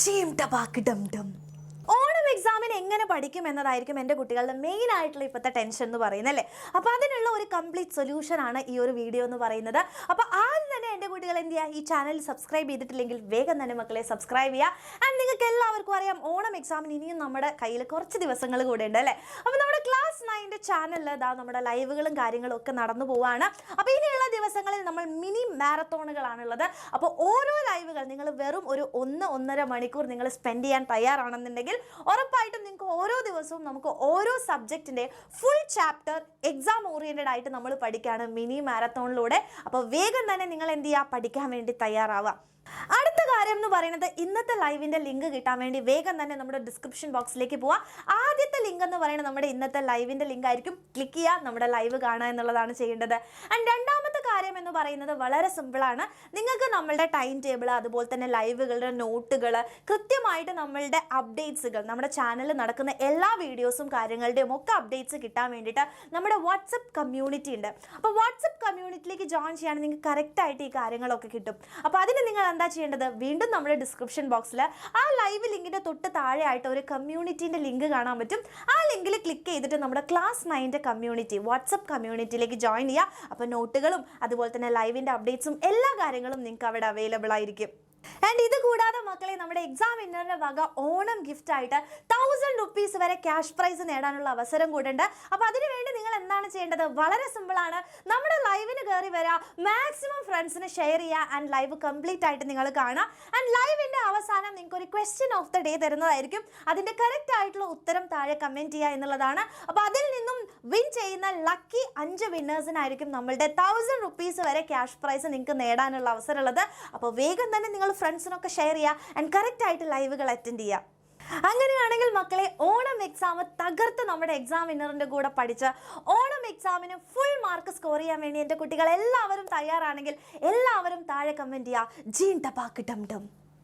Chim tabak dum dum. Onam എക്സാമിന് എങ്ങനെ പഠിക്കും എന്നതായിരിക്കും എൻ്റെ കുട്ടികളുടെ മെയിൻ ആയിട്ടുള്ള ഇപ്പോഴത്തെ ടെൻഷൻ എന്ന് പറയുന്നത് അല്ലേ. അപ്പോൾ അതിനുള്ള ഒരു കംപ്ലീറ്റ് സൊല്യൂഷൻ ആണ് ഈ ഒരു വീഡിയോ എന്ന് പറയുന്നത്. അപ്പോൾ ആദ്യം തന്നെ എൻ്റെ കുട്ടികൾ എന്ത് ചെയ്യുക, ഈ ചാനൽ സബ്സ്ക്രൈബ് ചെയ്തിട്ടില്ലെങ്കിൽ വേഗം തന്നെ മക്കളെ സബ്സ്ക്രൈബ് ചെയ്യുക. ആൻഡ് നിങ്ങൾക്ക് എല്ലാവർക്കും അറിയാം ഓണം എക്സാമിന് ഇനിയും നമ്മുടെ കയ്യിൽ കുറച്ച് ദിവസങ്ങൾ കൂടെ ഉണ്ട് അല്ലേ. അപ്പോൾ നമ്മുടെ ക്ലാസ് 9 ചാനലിൽ നമ്മുടെ ലൈവുകളും കാര്യങ്ങളും ഒക്കെ നടന്നു പോവുകയാണ്. അപ്പോൾ ഇനിയുള്ള ദിവസങ്ങളിൽ നമ്മൾ മിനി മാരത്തോണുകളാണുള്ളത്. അപ്പോൾ ഓരോ ലൈവുകൾ നിങ്ങൾ വെറും ഒരു 1-1.5 മണിക്കൂർ നിങ്ങൾ സ്പെൻഡ് ചെയ്യാൻ തയ്യാറാണെന്നുണ്ടെങ്കിൽ ഉറപ്പായിട്ടും നിങ്ങൾക്ക് ഓരോ ദിവസവും നമുക്ക് ഓരോ സബ്ജക്റ്റിന്റെ ഫുൾ ചാപ്റ്റർ എക്സാം ഓറിയന്റഡ് ആയിട്ട് നമ്മൾ പഠിക്കുകയാണ് മിനി മാരത്തോണിലൂടെ. അപ്പോൾ വേഗം തന്നെ നിങ്ങൾ എന്ത് ചെയ്യുക, പഠിക്കാൻ വേണ്ടി തയ്യാറാവുക. അടുത്ത കാര്യം എന്ന് പറയുന്നത് ഇന്നത്തെ ലൈവിന്റെ ലിങ്ക് കിട്ടാൻ വേണ്ടി വേഗം തന്നെ നമ്മുടെ ഡിസ്ക്രിപ്ഷൻ ബോക്സിലേക്ക് പോവുക. ആദ്യത്തെ ലിങ്ക് എന്ന് പറയുന്നത് നമ്മുടെ ഇന്നത്തെ ലൈവിന്റെ ലിങ്ക് ആയിരിക്കും. ക്ലിക്ക് ചെയ്യുക, നമ്മുടെ ലൈവ് കാണുക എന്നുള്ളതാണ് ചെയ്യേണ്ടത്. ആൻഡ് രണ്ടാമത്തെ കാര്യം എന്ന് പറയുന്നത് വളരെ സിമ്പിളാണ്. നിങ്ങൾക്ക് നമ്മളുടെ ടൈം ടേബിൾ അതുപോലെ തന്നെ ലൈവുകളുടെ നോട്ടുകൾ കൃത്യമായിട്ട് നമ്മളുടെ അപ്ഡേറ്റ്സുകൾ നമ്മുടെ ചാനലിൽ നടക്കുന്ന എല്ലാ വീഡിയോസും കാര്യങ്ങളുടെയും ഒക്കെ അപ്ഡേറ്റ്സ് കിട്ടാൻ വേണ്ടിയിട്ട് നമ്മുടെ വാട്സപ്പ് കമ്മ്യൂണിറ്റി ഉണ്ട്. അപ്പോൾ വാട്സപ്പ് കമ്മ്യൂണിറ്റിയിലേക്ക് ജോയിൻ ചെയ്യുകയാണെങ്കിൽ നിങ്ങൾക്ക് കറക്റ്റായിട്ട് ഈ കാര്യങ്ങളൊക്കെ കിട്ടും. അപ്പോൾ അതിന് നിങ്ങൾ എന്താ ചെയ്യേണ്ടത്, വീണ്ടും നമ്മുടെ ഡിസ്ക്രിപ്ഷൻ ബോക്സിൽ ആ ലൈവ് ലിങ്കിൻ്റെ തൊട്ട് താഴെ ആയിട്ട് ഒരു കമ്മ്യൂണിറ്റീൻ്റെ ലിങ്ക് കാണാൻ പറ്റും. ആ ലിങ്കിൽ ക്ലിക്ക് ചെയ്തിട്ട് നമ്മുടെ ക്ലാസ് 9 കമ്മ്യൂണിറ്റി വാട്സപ്പ് കമ്മ്യൂണിറ്റിയിലേക്ക് ജോയിൻ ചെയ്യുക. അപ്പോൾ നോട്ടുകളും അതുപോലെ തന്നെ ലൈവിൻ്റെ അപ്ഡേറ്റ്സും എല്ലാ കാര്യങ്ങളും നിങ്ങൾക്ക് അവിടെ അവൈലബിൾ ആയിരിക്കും. ആൻഡ് ഇത് കൂടാതെ മക്കളെ നമ്മുടെ എക്സാം വിന്നറിന്റെ വക ഓണം ഗിഫ്റ്റ് ആയിട്ട് 1000 rupees വരെ ക്യാഷ് പ്രൈസ് നേടാനുള്ള അവസരം കൂടെ ഉണ്ട്. അപ്പോൾ അതിനുവേണ്ടി നിങ്ങൾ എന്താണ് ചെയ്യേണ്ടത്, വളരെ സിമ്പിളാണ്. നമ്മുടെ ലൈവിന് കയറി വരിക, മാക്സിമം ഫ്രണ്ട്സിന് ഷെയർ ചെയ്യുക ആൻഡ് ലൈവ് കംപ്ലീറ്റ് ആയിട്ട് നിങ്ങൾ കാണുക. ആൻഡ് ലൈവിൻ്റെ അവസാനം നിങ്ങൾക്ക് ഒരു ക്വസ്റ്റ്യൻ ഓഫ് ദ ഡേ തരുന്നതായിരിക്കും. അതിൻ്റെ കറക്റ്റ് ആയിട്ടുള്ള ഉത്തരം താഴെ കമൻറ്റ് ചെയ്യുക എന്നുള്ളതാണ്. അപ്പോൾ അതിൽ നിന്നും വിൻ ചെയ്യുന്ന ലക്കി 5 വിന്നേഴ്സിനായിരിക്കും നമ്മളുടെ 1000 rupees വരെ ക്യാഷ് പ്രൈസ് നിങ്ങൾക്ക് നേടാനുള്ള അവസരമുള്ളത്. അപ്പോൾ വേഗം തന്നെ നിങ്ങൾ ഫ്രണ്ട്സിനൊക്കെ ഷെയർ ചെയ്യുക ആൻഡ് കറക്റ്റ് ആയിട്ട് ലൈവുകൾ അറ്റൻഡ് ചെയ്യുക. അങ്ങനെയാണെങ്കിൽ മക്കളെ ഓണം എക്സാം തകർത്ത് നമ്മുടെ എക്സാം വിന്നറിൻ്റെ കൂടെ പഠിച്ച് ഓണം എക്സാമിന് ഫുൾ മാർക്ക് സ്കോർ ചെയ്യാൻ വേണ്ടി എൻ്റെ കുട്ടികൾ എല്ലാവരും തയ്യാറാണെങ്കിൽ എല്ലാവരും താഴെ കമൻറ്റ് ചെയ്യുക. ജീൻ ടപാക്ക് ഡം ഡം.